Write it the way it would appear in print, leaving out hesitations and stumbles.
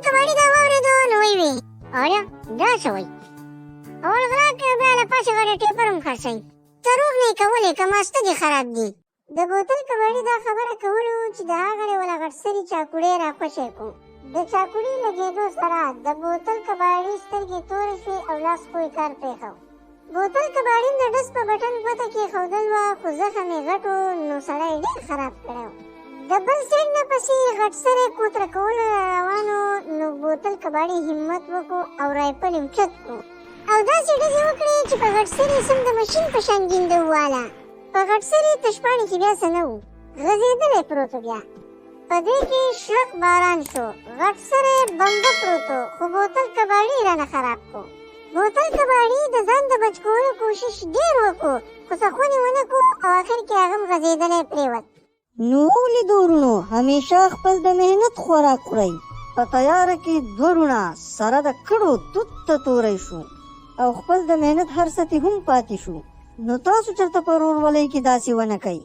کباړي دا واورېدو نو ویې اړیا دا څه وایي اول غلا که بیا له پاسه غاړې ټیپر هم خرڅوي دروغ نه یې کولې که ماسته دې خراب دي د بوتل کباړي دا خبره کولو چې د هغه غړې وله غټ سري چاکوړی راخوشی کړو د چاکوړي لګېدو سره د بوتل کباړي سترګې تورې شوې او لاس خو یې کار پرېښو بوتل کباړي د ډس په بټن ګوته کېښودل وه خو زخم یې غټ و نو سړی ډېر خراب کړی و د بل سایډ نه پسې غټ سری کوتره کولو را روانو نو بوتل کباړي همت وکړو او رایفل یې اوچت کړو او داسې ډزې وکړې چې په غټ سري سم د مشین په شان ګینده وواله په غټ سري تشپاڼې کې بیا څه نه و غځېدلی پروت و بیا په دې کې شلق باران شو غټ سری بمبه پروت و خو بوتل کباړي رانه خراب کړو بوتل کباړي د ځان د بچ کولو کوشش ډېر وکړو خو څه خونې ونه کړو او اخر کې هغه هم غځېدلی پرېوت نو ولې ورونو همیشه خپل د مهنت خوراک خورئ په تیاره کې دوه روڼه سره د کړو دود ته توری شو او خپل د مهنت هر څه هم پاتې شو نو تاسو چېرته په ورورولۍ کې داسې ونه کوئ